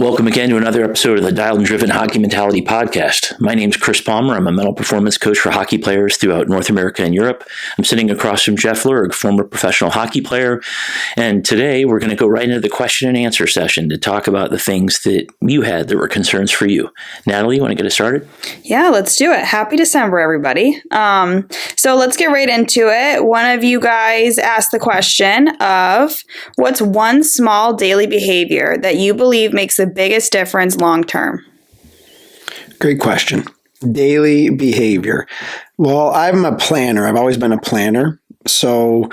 Welcome again to another episode of the Dialed and Driven Hockey Mentality Podcast. My name's Chris Palmer. I'm a mental performance coach for hockey players throughout North America and Europe. I'm sitting across from Jeff Lerg, former professional hockey player. And today we're going to go right into the question and answer session to talk about the things that you had that were concerns for you. Natalie, you want to get us started? Yeah, let's do it. Happy December, everybody. So let's get right into it. One of you guys asked the question of what's one small daily behavior that you believe makes the biggest difference long term? Great question. Daily behavior. Well, I'm a planner. I've always been a planner. So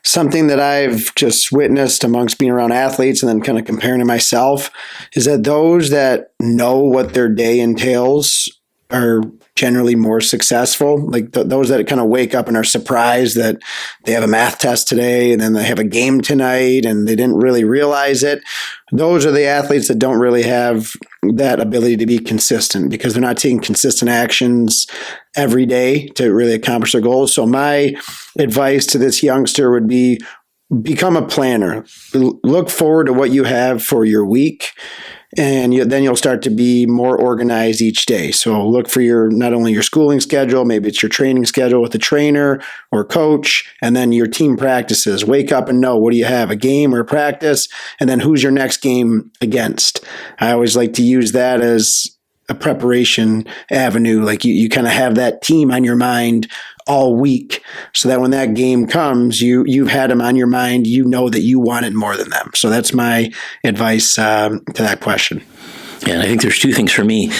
something that I've just witnessed amongst being around athletes and then kind of comparing to myself is that those that know what their day entails are generally more successful. Like those that kind of wake up and are surprised that they have a math test today and then they have a game tonight and they didn't really realize it. Those are the athletes that don't really have that ability to be consistent because they're not taking consistent actions every day to really accomplish their goals. So my advice to this youngster would be become a planner. Look forward to what you have for your week. And then you'll start to be more organized each day. So look for not only your schooling schedule, maybe it's your training schedule with a trainer or coach, and then your team practices. Wake up and know, what do you have, a game or a practice? And then who's your next game against? I always like to use that as a preparation avenue. Like you kind of have that team on your mind all week so that when that game comes, you've had them on your mind, you know that you want it more than them. So that's my advice to that question. Yeah, and I think there's two things for me.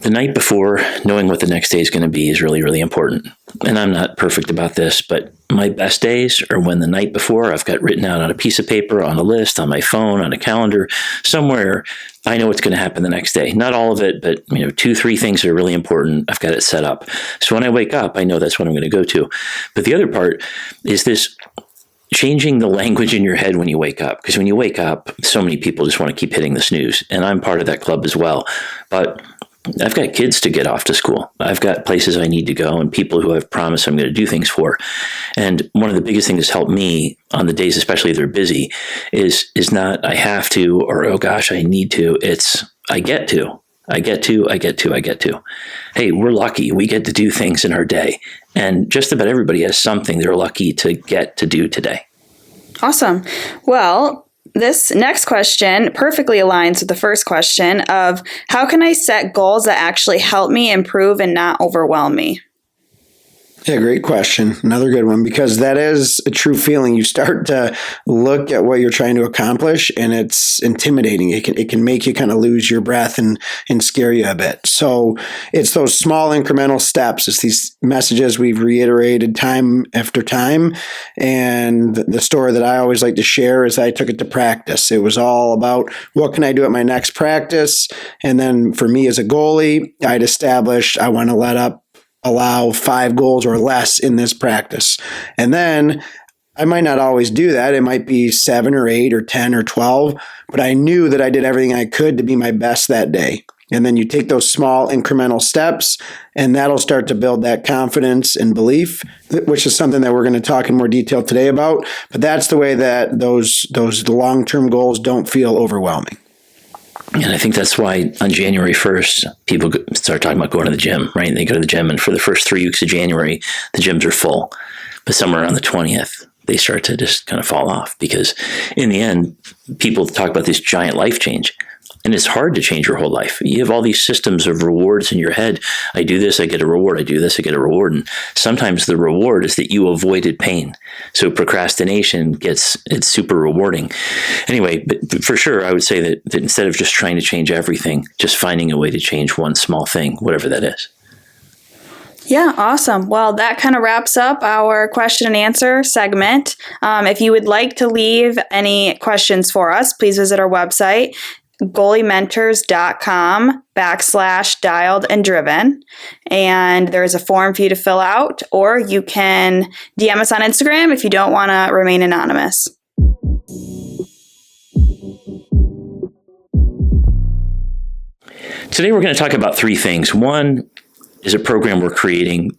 The night before, knowing what the next day is going to be is really, really important. And I'm not perfect about this, but my best days are when the night before I've got written out on a piece of paper, on a list, on my phone, on a calendar, somewhere I know what's going to happen the next day. Not all of it, but 2-3 things that are really important. I've got it set up. So when I wake up, I know that's what I'm going to go to. But the other part is this changing the language in your head when you wake up. Because when you wake up, so many people just want to keep hitting the snooze. And I'm part of that club as well. But I've got kids to get off to school. I've got places I need to go and people who I've promised I'm going to do things for. And one of the biggest things that's helped me on the days, especially if they're busy, is not I have to or, oh gosh, I need to. It's I get to. I get to. Hey, we're lucky. We get to do things in our day. And just about everybody has something they're lucky to get to do today. Awesome. Well, this next question perfectly aligns with the first question of how can I set goals that actually help me improve and not overwhelm me? Yeah, great question. Another good one, because that is a true feeling. You start to look at what you're trying to accomplish and it's intimidating. It can make you kind of lose your breath and scare you a bit. So it's those small incremental steps. It's these messages we've reiterated time after time. And the story that I always like to share is I took it to practice. It was all about what can I do at my next practice? And then for me as a goalie, I'd established I want to allow 5 goals or less in this practice. And then I might not always do that. It might be 7 or 8 or 10 or 12, but I knew that I did everything I could to be my best that day. And then you take those small incremental steps and that'll start to build that confidence and belief, which is something that we're going to talk in more detail today about. But that's the way that those long-term goals don't feel overwhelming. And I think that's why on January 1st, people start talking about going to the gym, right? And they go to the gym, and for the first 3 weeks of January, the gyms are full. But somewhere around the 20th, they start to just kind of fall off because in the end, people talk about this giant life change. And it's hard to change your whole life. You have all these systems of rewards in your head. I do this, I get a reward. I do this, I get a reward. And sometimes the reward is that you avoided pain. So procrastination it's super rewarding. Anyway, but for sure, I would say that instead of just trying to change everything, just finding a way to change one small thing, whatever that is. Yeah, awesome. Well, that kind of wraps up our question and answer segment. If you would like to leave any questions for us, please visit our website, goaliementors.com/dialed and driven. And there's a form for you to fill out, or you can DM us on Instagram if you don't want to remain anonymous. Today we're going to talk about 3 things. One is a program we're creating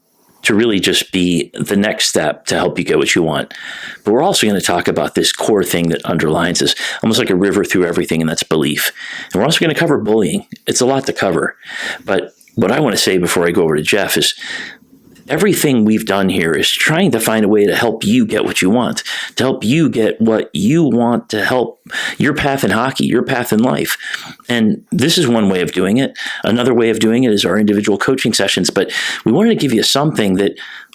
to really just be the next step to help you get what you want. But we're also going to talk about this core thing that underlines this, almost like a river through everything, and that's belief. And we're also going to cover bullying. It's a lot to cover. But what I want to say before I go over to Jeff is everything we've done here is trying to find a way to help you get what you want, to help you get what you want, to help your path in hockey, your path in life. And this is one way of doing it. Another way of doing it is our individual coaching sessions. But we wanted to give you something that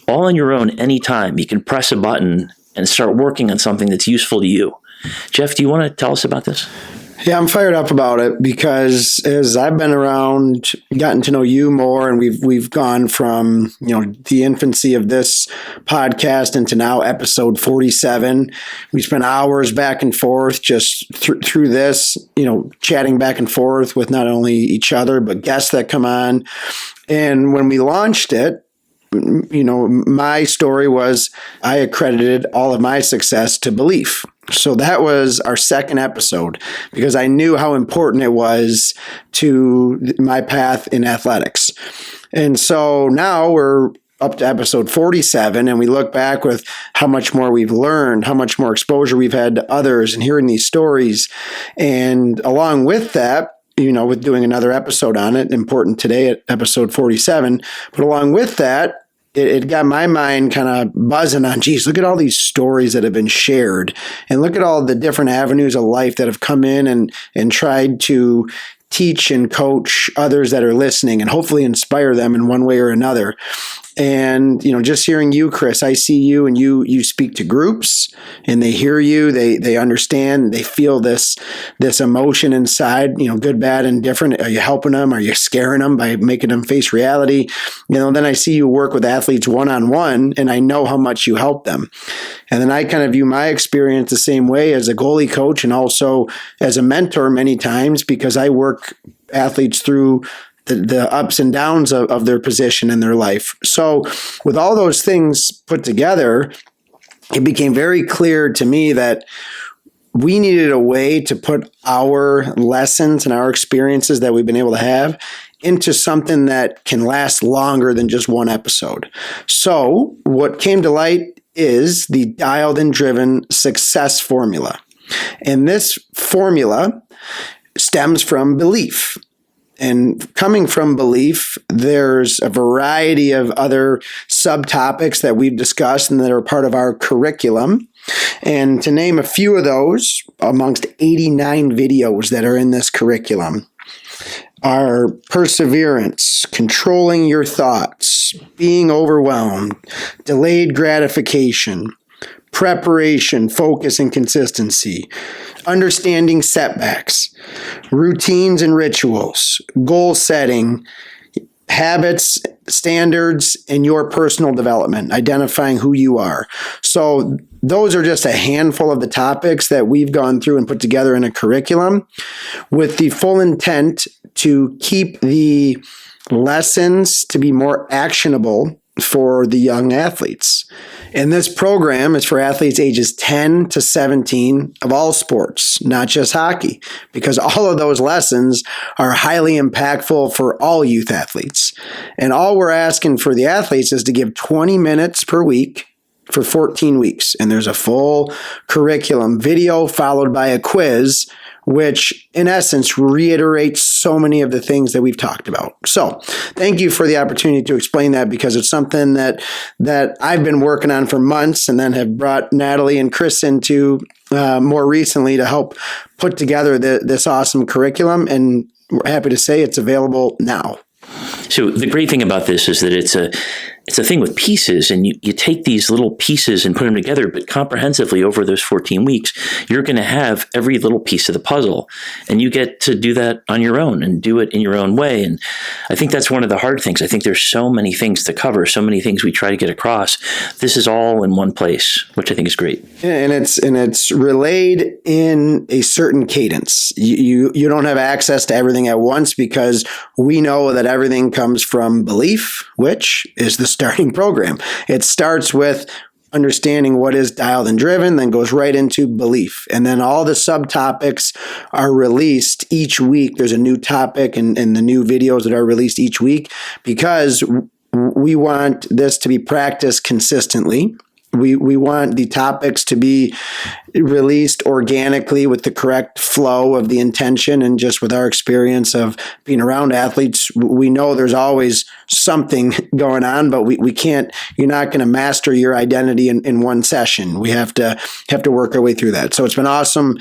all on your own, anytime, you can press a button and start working on something that's useful to you. Jeff, do you want to tell us about this? Yeah, I'm fired up about it because as I've been around, gotten to know you more, and we've gone from, the infancy of this podcast into now episode 47. We spent hours back and forth just through this, chatting back and forth with not only each other, but guests that come on. And when we launched it, my story was I accredited all of my success to belief. So that was our second episode because I knew how important it was to my path in athletics. And so now we're up to episode 47 and we look back with how much more we've learned, how much more exposure we've had to others and hearing these stories. And along with that, with doing another episode on it, important today at episode 47, but along with that, it got my mind kind of buzzing on, geez, look at all these stories that have been shared and look at all the different avenues of life that have come in and tried to teach and coach others that are listening and hopefully inspire them in one way or another. And, just hearing you, Chris, I see you and you speak to groups and they hear you, they understand, they feel this emotion inside, good, bad, and different. Are you helping them? Are you scaring them by making them face reality? Then I see you work with athletes one-on-one and I know how much you help them. And then I kind of view my experience the same way as a goalie coach and also as a mentor many times because I work athletes through the ups and downs of their position in their life. So with all those things put together, it became very clear to me that we needed a way to put our lessons and our experiences that we've been able to have into something that can last longer than just one episode. So what came to light is the dialed and driven success formula. And this formula stems from belief. And coming from belief, there's a variety of other subtopics that we've discussed and that are part of our curriculum. And to name a few of those, amongst 89 videos that are in this curriculum, are perseverance, controlling your thoughts, being overwhelmed, delayed gratification, preparation, focus, and consistency, understanding setbacks, routines and rituals, goal setting, habits, standards, and your personal development, identifying who you are. So those are just a handful of the topics that we've gone through and put together in a curriculum with the full intent to keep the lessons to be more actionable for the young athletes. And this program is for athletes ages 10 to 17 of all sports, not just hockey, because all of those lessons are highly impactful for all youth athletes. And all we're asking for the athletes is to give 20 minutes per week for 14 weeks. And there's a full curriculum video followed by a quiz, which in essence reiterates so many of the things that we've talked about. So thank you for the opportunity to explain that because it's something that I've been working on for months and then have brought Natalie and Chris into more recently to help put together this awesome curriculum. And we're happy to say it's available now. So the great thing about this is that it's a thing with pieces, and you take these little pieces and put them together, but comprehensively over those 14 weeks, you're going to have every little piece of the puzzle, and you get to do that on your own and do it in your own way. And I think that's one of the hard things. I think there's so many things to cover, so many things we try to get across. This is all in one place, which I think is great. And it's relayed in a certain cadence. You don't have access to everything at once because we know that everything comes from belief, which is the starting program. It starts with understanding what is dialed and driven, then goes right into belief. And then all the subtopics are released each week. There's a new topic and the new videos that are released each week because We want this to be practiced consistently. We want the topics to be released organically with the correct flow of the intention. And just with our experience of being around athletes, we know there's always something going on, but we can't, you're not going to master your identity in one session. We have to work our way through that. So it's been awesome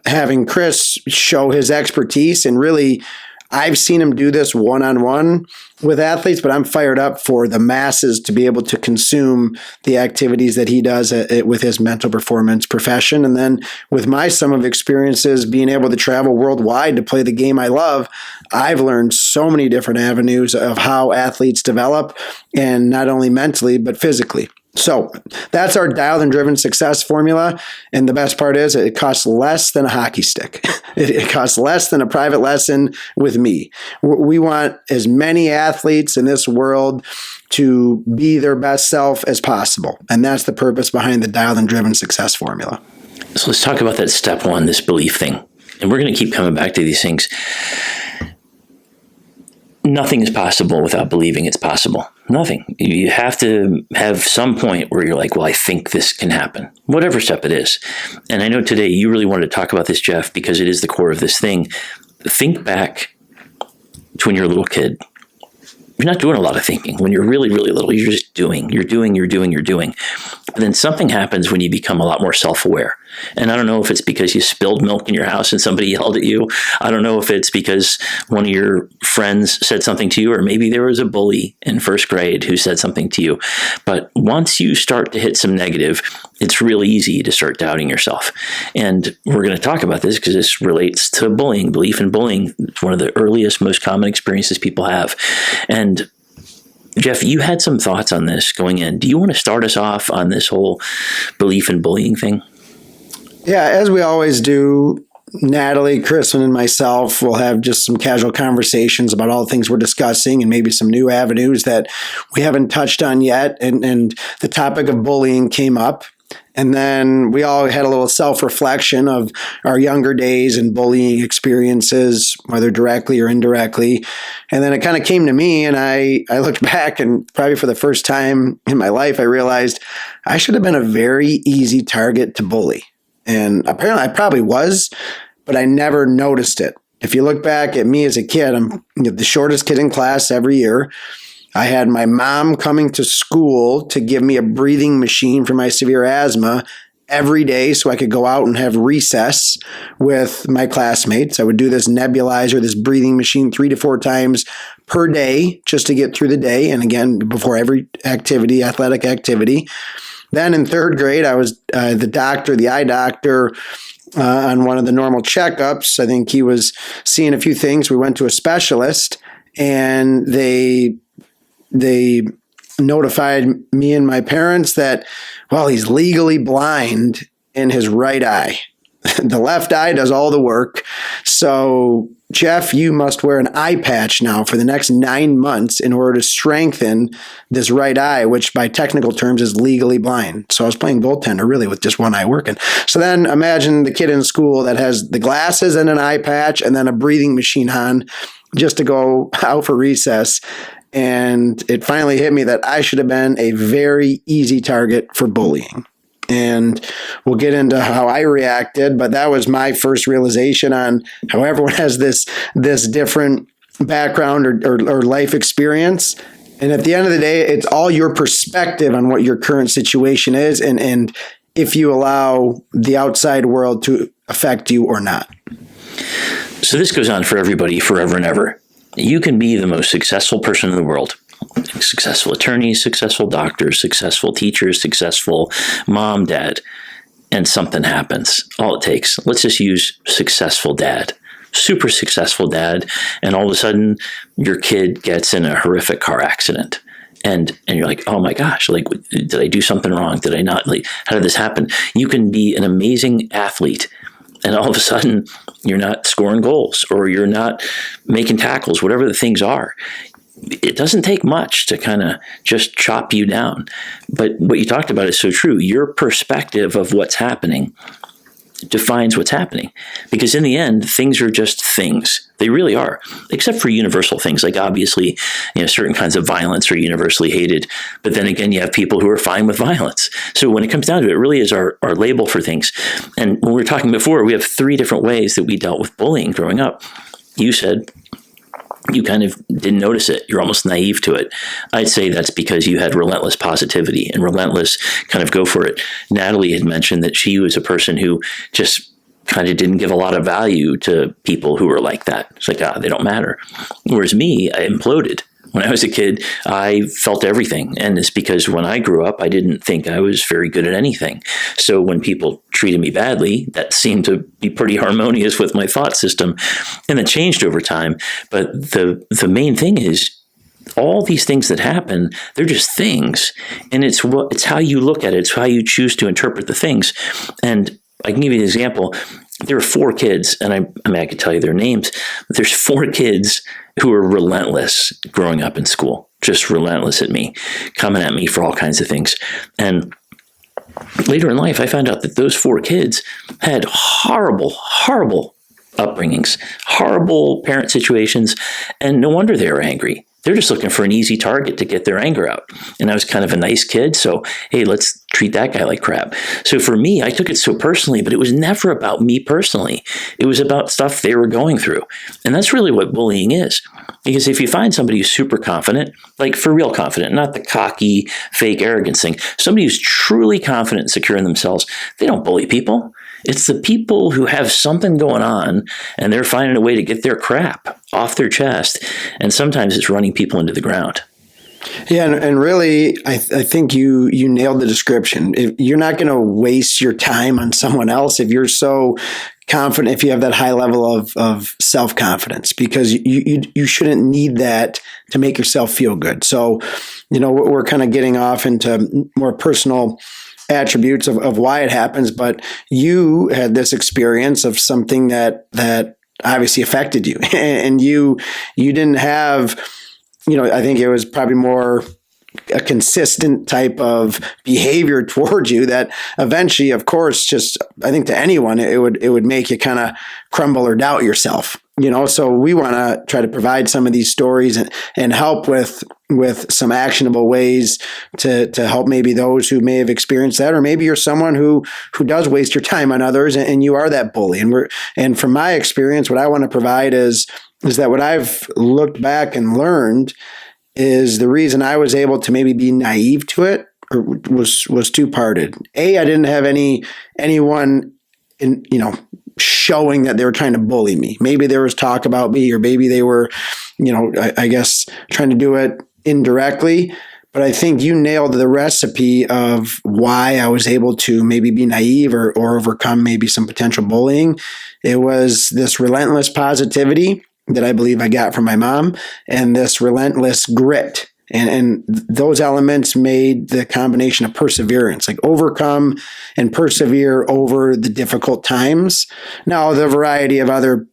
having Chris show his expertise, and really, I've seen him do this one-on-one with athletes, but I'm fired up for the masses to be able to consume the activities that he does with his mental performance profession. And then with my sum of experiences being able to travel worldwide to play the game I love, I've learned so many different avenues of how athletes develop, and not only mentally, but physically. So that's our dialed and driven success formula. And the best part is it costs less than a hockey stick. It costs less than a private lesson with me. We want as many athletes in this world to be their best self as possible. And that's the purpose behind the dialed and driven success formula. So let's talk about that step one, this belief thing. And we're going to keep coming back to these things. Nothing is possible without believing it's possible. Nothing. You have to have some point where you're like, well, I think this can happen, whatever step it is. And I know today you really wanted to talk about this, Jeff, because it is the core of this thing. Think back to when you're a little kid. You're not doing a lot of thinking. When you're really, really little, you're just doing. You're doing. But then something happens when you become a lot more self-aware. And I don't know if it's because you spilled milk in your house and somebody yelled at you. I don't know if it's because one of your friends said something to you, or maybe there was a bully in first grade who said something to you. But once you start to hit some negative, it's really easy to start doubting yourself. And we're going to talk about this because this relates to bullying. Belief in bullying. It's one of the earliest, most common experiences people have. And Jeff, you had some thoughts on this going in. Do you want to start us off on this whole belief in bullying thing? Yeah, as we always do, Natalie, Kristen, and myself will have just some casual conversations about all the things we're discussing, and maybe some new avenues that we haven't touched on yet. And the topic of bullying came up. And then we all had a little self-reflection of our younger days and bullying experiences, whether directly or indirectly. And then it kind of came to me, and I looked back, and probably for the first time in my life, I realized I should have been a very easy target to bully. And apparently I probably was, but I never noticed it. If you look back at me as a kid, I'm the shortest kid in class every year. I had my mom coming to school to give me a breathing machine for my severe asthma every day so I could go out and have recess with my classmates. I would do this nebulizer, this breathing machine 3 to 4 times per day just to get through the day. And again, before every activity, athletic activity. Then in 3rd grade, I was the eye doctor, on one of the normal checkups. I think he was seeing a few things. We went to a specialist, and they notified me and my parents that, well, he's legally blind in his right eye. The left eye does all the work. So, Jeff, you must wear an eye patch now for the next 9 months in order to strengthen this right eye, which by technical terms is legally blind. So I was playing goaltender really with just one eye working. So then imagine the kid in school that has the glasses and an eye patch and then a breathing machine on just to go out for recess. And it finally hit me that I should have been a very easy target for bullying. And we'll get into how I reacted, but that was my first realization on how everyone has this different background or life experience. And at the end of the day, it's all your perspective on what your current situation is, and if you allow the outside world to affect you or not. So this goes on for everybody forever and ever. You can be the most successful person in the world. Successful attorneys, successful doctors, successful teachers, successful mom, dad, and something happens. All it takes, let's just use successful dad, super successful dad, and all of a sudden your kid gets in a horrific car accident. And you're like, oh my gosh, like, did I do something wrong? Did I not? Like, how did this happen? You can be an amazing athlete, and all of a sudden you're not scoring goals, or you're not making tackles, whatever the things are. It doesn't take much to kind of just chop you down. But what you talked about is so true. Your perspective of what's happening defines what's happening. Because in the end, things are just things. They really are, except for universal things. Like obviously, certain kinds of violence are universally hated. But then again, you have people who are fine with violence. So when it comes down to it, it really is our label for things. And when we were talking before, we have 3 different ways that we dealt with bullying growing up. You said you kind of didn't notice it. You're almost naive to it. I'd say that's because you had relentless positivity and relentless kind of go for it. Natalie had mentioned that she was a person who just kind of didn't give a lot of value to people who were like that. It's like, they don't matter. Whereas me, I imploded. When I was a kid, I felt everything. And it's because when I grew up, I didn't think I was very good at anything. So when people treated me badly, that seemed to be pretty harmonious with my thought system. And it changed over time. But the main thing is, all these things that happen, they're just things. And it's how you look at it. It's how you choose to interpret the things. And I can give you an example. There are 4 kids, and I could tell you their names. But there's 4 kids who were relentless growing up in school, just relentless at me, coming at me for all kinds of things. And later in life, I found out that those 4 kids had horrible, horrible upbringings, horrible parent situations, and no wonder they were angry. They're just looking for an easy target to get their anger out. And I was kind of a nice kid, so hey, let's treat that guy like crap. So for me, I took it so personally, but it was never about me personally. It was about stuff they were going through. And that's really what bullying is. Because if you find somebody who's super confident, like for real confident, not the cocky, fake arrogance thing, somebody who's truly confident and secure in themselves, they don't bully people. It's the people who have something going on and they're finding a way to get their crap off their chest. And sometimes it's running people into the ground. Yeah, and really, I think you nailed the description. You're not going to waste your time on someone else if you're so confident, if you have that high level of self-confidence, because you shouldn't need that to make yourself feel good. So, we're kind of getting off into more personal attributes of why it happens, but you had this experience of something that obviously affected you, and you didn't have, I think it was probably more a consistent type of behavior towards you that eventually, of course, just I think to anyone it would make you kind of crumble or doubt yourself. So we want to try to provide some of these stories and help with some actionable ways to help maybe those who may have experienced that, or maybe you're someone who does waste your time on others and you are that bully. And from my experience, what I want to provide is that what I've looked back and learned is the reason I was able to maybe be naive to it was two-parted. A, I didn't have anyone in, showing that they were trying to bully me. Maybe there was talk about me, or maybe they were, I guess trying to do it indirectly. But I think you nailed the recipe of why I was able to maybe be naive or overcome maybe some potential bullying. It was this relentless positivity that I believe I got from my mom, and this relentless grit. And those elements made the combination of perseverance, like overcome and persevere over the difficult times. Now, the variety of other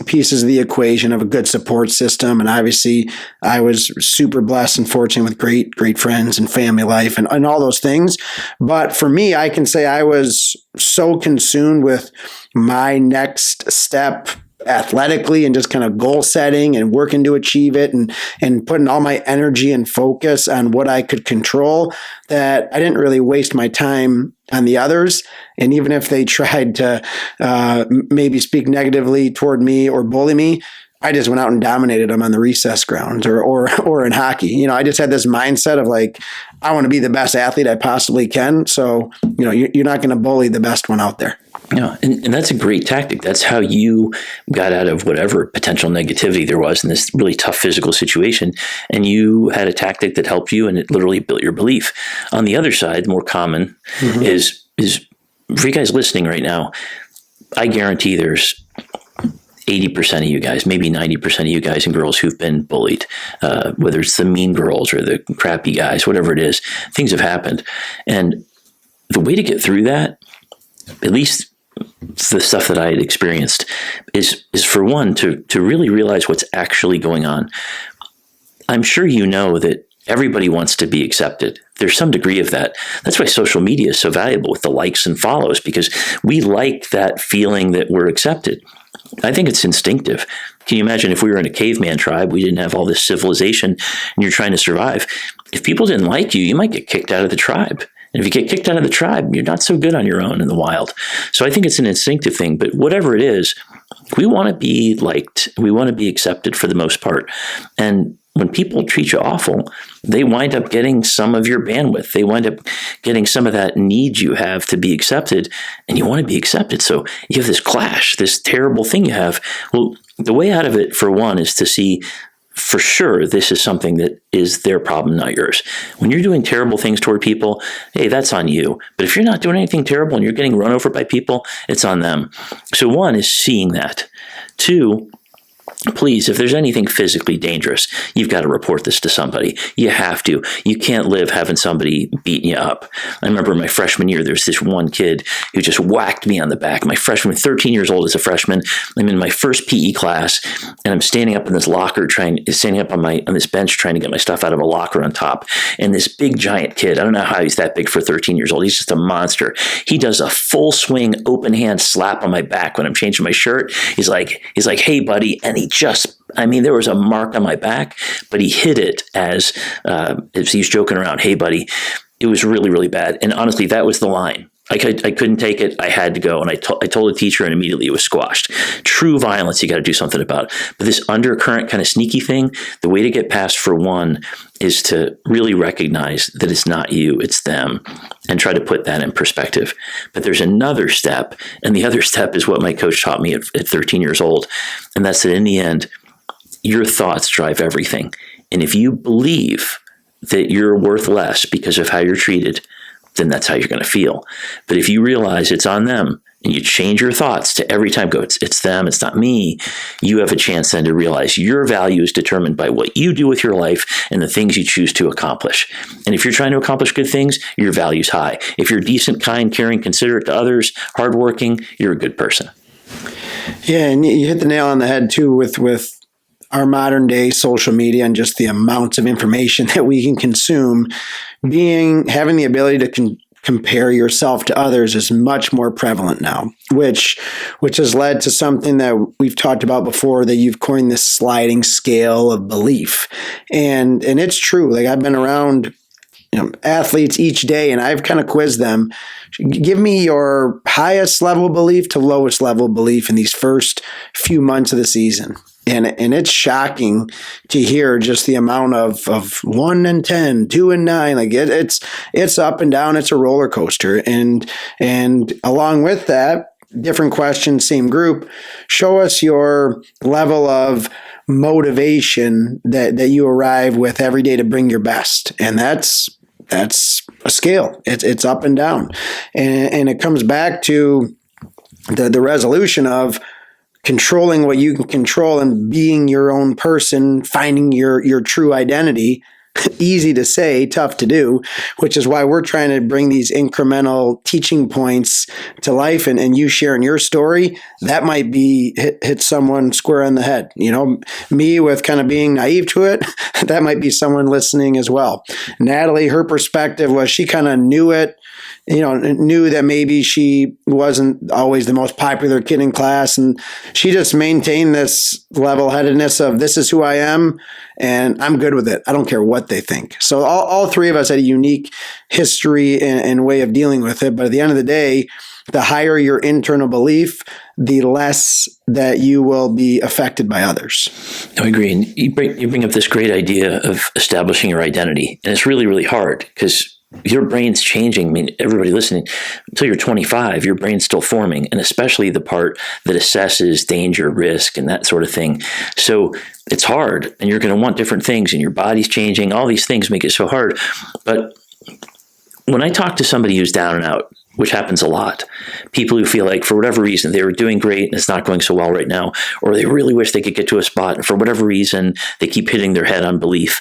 pieces of the equation of a good support system. And obviously, I was super blessed and fortunate with great friends and family life and all those things. But for me, I can say I was so consumed with my next step athletically and just kind of goal setting and working to achieve it and putting all my energy and focus on what I could control that I didn't really waste my time on the others. And even if they tried to maybe speak negatively toward me or bully me, I just went out and dominated them on the recess grounds or in hockey. I just had this mindset of like, I want to be the best athlete I possibly can. So, you're not going to bully the best one out there. Yeah, and that's a great tactic. That's how you got out of whatever potential negativity there was in this really tough physical situation. And you had a tactic that helped you, and it literally built your belief. On the other side, more common is for you guys listening right now, I guarantee there's 80% of you guys, maybe 90% of you guys and girls who've been bullied, whether it's the mean girls or the crappy guys, whatever it is, things have happened. And the way to get through that, at least the stuff that I had experienced, is for one, to really realize what's actually going on. I'm sure you know that everybody wants to be accepted. there's some degree of that. That's why social media is so valuable with the likes and follows, because we like that feeling that we're accepted. I think it's instinctive. Can you imagine if we were in a caveman tribe, we didn't have all this civilization, and you're trying to survive? If people didn't like you, you might get kicked out of the tribe. And if you get kicked out of the tribe, you're not so good on your own in the wild. So I think it's an instinctive thing. But whatever it is, we want to be liked. We want to be accepted for the most part. And when people treat you awful, they wind up getting some of your bandwidth. They wind up getting some of that need you have to be accepted, and you want to be accepted. So you have this clash, this terrible thing you have. Well, the way out of it, for one, is to see for sure this is something that is their problem, not yours. When you're doing terrible things toward people, hey, that's on you. But if you're not doing anything terrible and you're getting run over by people, it's on them. So one is seeing that. Two, please, if there's anything physically dangerous, you've got to report this to somebody. You have to. You can't live having somebody beating you up. I remember my freshman year, there's this one kid who just whacked me on the back. My freshman, 13 years old as a freshman. I'm in my first PE class, and I'm standing up in this locker, standing up on this bench, trying to get my stuff out of a locker on top. And this big giant kid, I don't know how he's that big for 13 years old. He's just a monster. He does a full swing, open hand slap on my back when I'm changing my shirt. He's like, hey, buddy. And there was a mark on my back, but he hid it as he's joking around. Hey, buddy. It was really, really bad. And honestly, that was the line. I couldn't take it. I had to go. And I told the teacher, and immediately it was squashed. True violence, you got to do something about. But this undercurrent kind of sneaky thing, the way to get past, for one, is to really recognize that it's not you, it's them, and try to put that in perspective. But there's another step, and the other step is what my coach taught me at 13 years old. And that's that in the end, your thoughts drive everything. And if you believe that you're worth less because of how you're treated, then that's how you're going to feel. But if you realize it's on them, and you change your thoughts to every time go, it's them, it's not me, you have a chance then to realize your value is determined by what you do with your life and the things you choose to accomplish. And if you're trying to accomplish good things, your value's high. If you're decent, kind, caring, considerate to others, hardworking, you're a good person. Yeah, and you hit the nail on the head too with our modern day social media and just the amounts of information that we can consume. Having the ability to compare yourself to others is much more prevalent now, which has led to something that we've talked about before, that you've coined this sliding scale of belief. And it's true. Like, I've been around athletes each day, and I've kind of quizzed them. Give me your highest level belief to lowest level belief in these first few months of the season. And it's shocking to hear just the amount of 1 and 10, 2 and 9. Like it's up and down. It's a roller coaster. And along with that, different question, same group. Show us your level of motivation that you arrive with every day to bring your best. And that's a scale. It's up and down. And it comes back to the resolution of controlling what you can control and being your own person, finding your true identity. Easy to say, tough to do, which is why we're trying to bring these incremental teaching points to life. And you sharing your story, that might be hit someone square on the head. Me with kind of being naive to it, that might be someone listening as well. Natalie, her perspective was she kind of knew it, knew that maybe she wasn't always the most popular kid in class. And she just maintained this level-headedness of, this is who I am, and I'm good with it. I don't care what they think. So all three of us had a unique history and way of dealing with it. But at the end of the day, the higher your internal belief, the less that you will be affected by others. I agree. And you bring up this great idea of establishing your identity. And it's really, really hard because your brain's changing. I mean, everybody listening, until you're 25, your brain's still forming, and especially the part that assesses danger, risk, and that sort of thing. So it's hard, and you're going to want different things, and your body's changing. All these things make it so hard. But when I talk to somebody who's down and out, which happens a lot, people who feel like for whatever reason they were doing great and it's not going so well right now, or they really wish they could get to a spot, and for whatever reason they keep hitting their head on belief,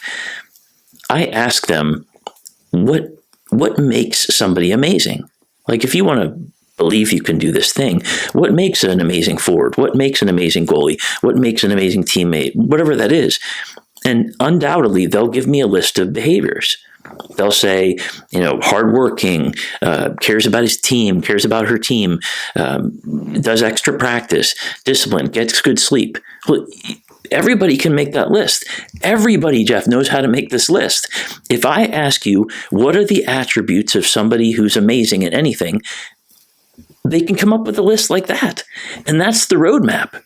I ask them, what makes somebody amazing? Like, if you want to believe you can do this thing, what makes an amazing forward? What makes an amazing goalie? What makes an amazing teammate? Whatever that is. And undoubtedly, they'll give me a list of behaviors. They'll say, hardworking, cares about his team, cares about her team, does extra practice, discipline, gets good sleep. Well, everybody can make that list. Everybody, Jeff, knows how to make this list. If I ask you, what are the attributes of somebody who's amazing at anything, they can come up with a list like that. And that's the roadmap.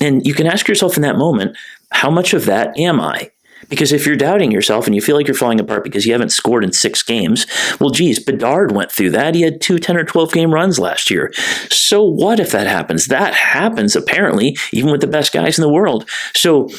And you can ask yourself in that moment, how much of that am I? Because if you're doubting yourself and you feel like you're falling apart because you haven't scored in 6 games, well, geez, Bedard went through that. He had 2 10 or 12 game runs last year. So what if that happens? That happens, apparently, even with the best guys in the world. So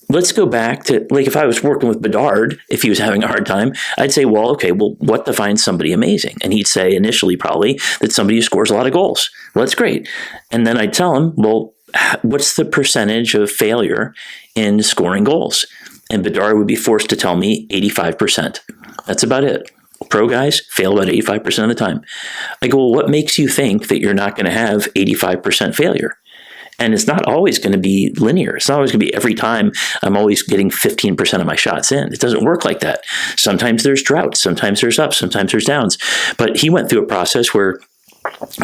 let's go back to, like, if I was working with Bedard, if he was having a hard time, I'd say, well, what defines somebody amazing? And he'd say initially probably that somebody who scores a lot of goals. Well, that's great. And then I'd tell him, well, what's the percentage of failure in scoring goals? And Bedard would be forced to tell me 85%. That's about it. Pro guys fail about 85% of the time. I go, well, what makes you think that you're not going to have 85% failure? And it's not always going to be linear. It's not always going to be every time I'm always getting 15% of my shots in. It doesn't work like that. Sometimes there's droughts. Sometimes there's ups. Sometimes there's downs. But he went through a process where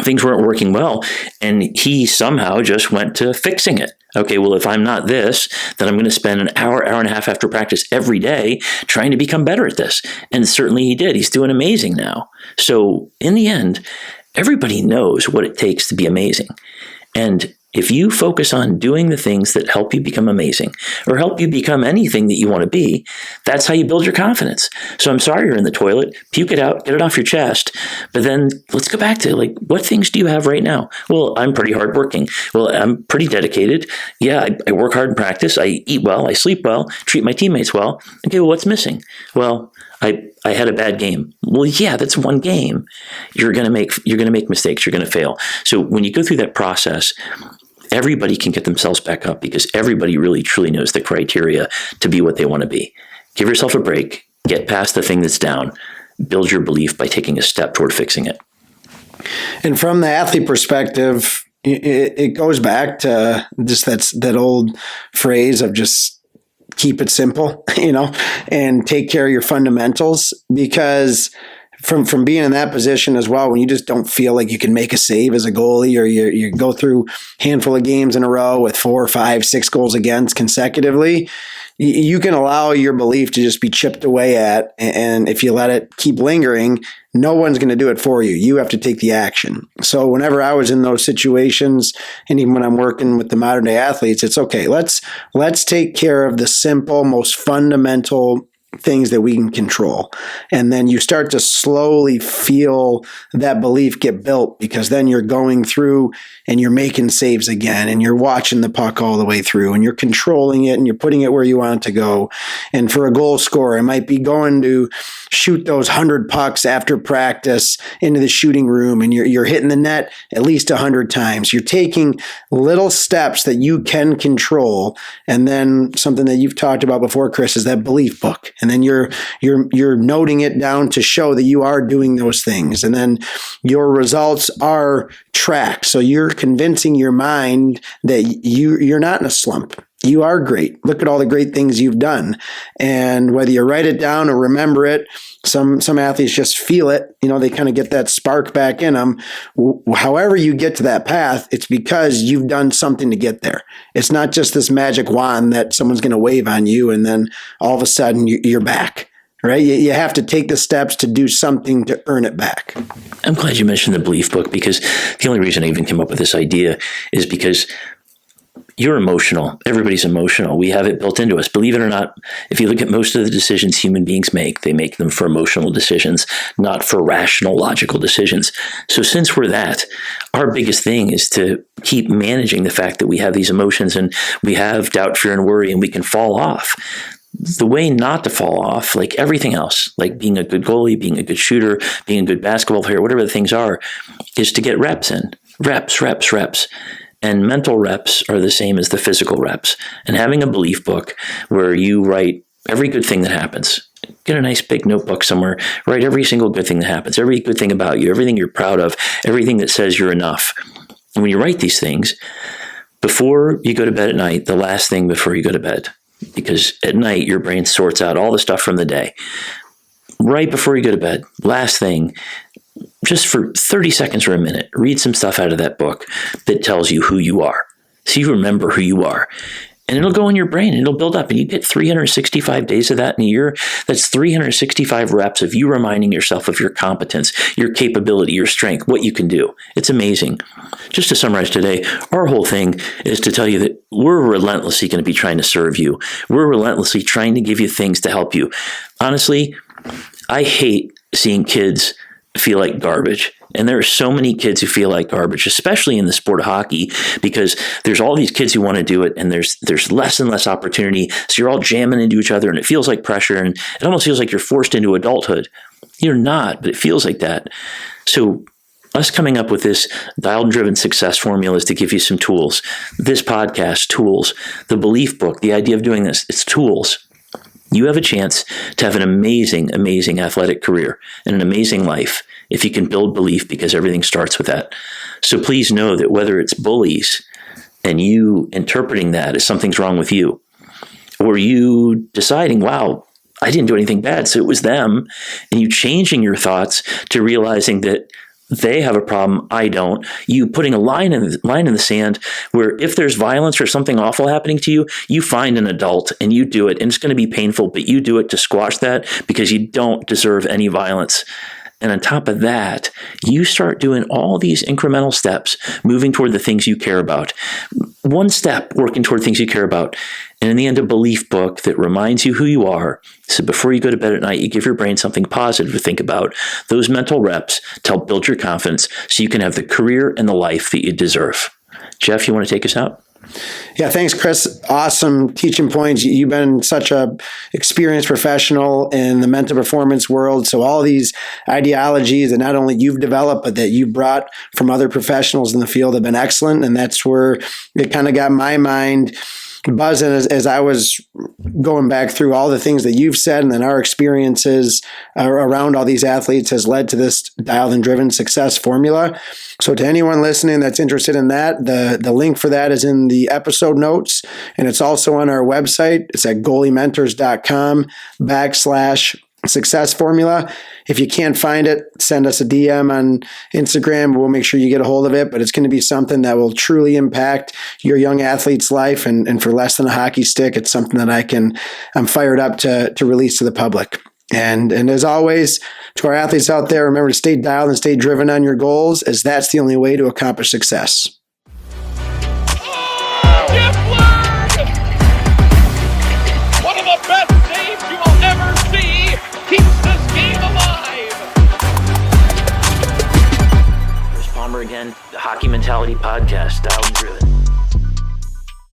things weren't working well, and he somehow just went to fixing it. Okay, well, if I'm not this, then I'm going to spend an hour and a half after practice every day trying to become better at this. And certainly he did. He's doing amazing now. So in the end, everybody knows what it takes to be amazing. And if you focus on doing the things that help you become amazing or help you become anything that you want to be, that's how you build your confidence. So I'm sorry you're in the toilet, puke it out, get it off your chest. But then let's go back to, like, what things do you have right now? Well, I'm pretty hardworking. Well, I'm pretty dedicated. Yeah, I work hard in practice. I eat well. I sleep well. Treat my teammates well. Okay, well, what's missing? Well, I had a bad game. Well, yeah, that's one game. You're going to make mistakes. You're going to fail. So when you go through that process, everybody can get themselves back up because everybody really truly knows the criteria to be what they want to be. Give yourself a break. Get past the thing that's down. Build your belief by taking a step toward fixing it. And from the athlete perspective, it goes back to just that old phrase of just keep it simple, and take care of your fundamentals, because from being in that position as well, when you just don't feel like you can make a save as a goalie, or you go through a handful of games in a row with 4, 5, 6 goals against consecutively, you can allow your belief to just be chipped away at. And if you let it keep lingering, no one's going to do it for you. You have to take the action. So whenever I was in those situations, and even when I'm working with the modern day athletes, it's okay. Let's take care of the simple, most fundamental things that we can control. And then you start to slowly feel that belief get built, because then you're going through and you're making saves again, and you're watching the puck all the way through, and you're controlling it, and you're putting it where you want it to go. And for a goal scorer, it might be going to shoot those 100 pucks after practice into the shooting room, and you're hitting the net at least 100 times. You're taking little steps that you can control. And then something that you've talked about before, Chris, is that belief book. And then you're noting it down to show that you are doing those things. And then your results are tracked. So you're convincing your mind that you're not in a slump. You are great. Look at all the great things you've done. And whether you write it down or remember it, some athletes just feel it. They kind of get that spark back in them. However you get to that path, it's because you've done something to get there. It's not just this magic wand that someone's going to wave on you and then all of a sudden you're back. Right? You have to take the steps to do something to earn it back. I'm glad you mentioned the belief book, because the only reason I even came up with this idea is because you're emotional. Everybody's emotional. We have it built into us. Believe it or not, if you look at most of the decisions human beings make, they make them for emotional decisions, not for rational, logical decisions. So since we're that, our biggest thing is to keep managing the fact that we have these emotions and we have doubt, fear, and worry, and we can fall off. The way not to fall off, like everything else, like being a good goalie, being a good shooter, being a good basketball player, whatever the things are, is to get reps in. Reps. And mental reps are the same as the physical reps. And having a belief book where you write every good thing that happens. Get a nice big notebook somewhere. Write every single good thing that happens, every good thing about you, everything you're proud of, everything that says you're enough. And when you write these things, before you go to bed at night, the last thing before you go to bed, because at night your brain sorts out all the stuff from the day. right before you go to bed, last thing, just for 30 seconds or a minute, read some stuff out of that book that tells you who you are. So you remember who you are. And it'll go in your brain and it'll build up. And you get 365 days of that in a year. That's 365 reps of you reminding yourself of your competence, your capability, your strength, what you can do. It's amazing. Just to summarize today, our whole thing is to tell you that we're relentlessly going to be trying to serve you. We're relentlessly trying to give you things to help you. Honestly, I hate seeing kids feel like garbage. And there are so many kids who feel like garbage, especially in the sport of hockey, because there's all these kids who want to do it and there's less and less opportunity. So you're all jamming into each other and it feels like pressure and it almost feels like you're forced into adulthood. You're not, but it feels like that. So us coming up with this dialed and driven success formula is to give you some tools. This podcast, tools. The belief book, the idea of doing this, it's tools. You have a chance to have an amazing, amazing athletic career and an amazing life if you can build belief, because everything starts with that. So please know that whether it's bullies and you interpreting that as something's wrong with you, or you deciding, wow, I didn't do anything bad, so it was them, and you changing your thoughts to realizing that they have a problem, I don't. You putting a line in the sand where if there's violence or something awful happening to you, you find an adult and you do it, and it's going to be painful, but you do it to squash that because you don't deserve any violence. And on top of that, you start doing all these incremental steps, moving toward the things you care about. One step working toward things you care about. And in the end, a belief book that reminds you who you are. So before you go to bed at night, you give your brain something positive to think about. Those mental reps to help build your confidence so you can have the career and the life that you deserve. Jeff, you want to take us out? Yeah, thanks, Chris. Awesome teaching points. You've been such a experienced professional in the mental performance world. So all these ideologies that not only you've developed, but that you brought from other professionals in the field have been excellent. And that's where it kind of got my mind buzzing as I was going back through all the things that you've said, and then our experiences around all these athletes has led to this dialed and driven success formula. So to anyone listening that's interested in that, the link for that is in the episode notes, and it's also on our website. It's at goaliementors.com/success formula. If you can't find it, send us a DM on Instagram. We'll make sure you get a hold of it, but it's going to be something that will truly impact your young athlete's life. And for less than a hockey stick, it's something that I'm fired up to release to the public. And as always, to our athletes out there, remember to stay dialed and stay driven on your goals, as that's the only way to accomplish success. Jeff Lerg! One of the best saves you will ever see, keeps this game alive! Here's Palmer again, the Hockey Mentality Podcast, dialed and driven.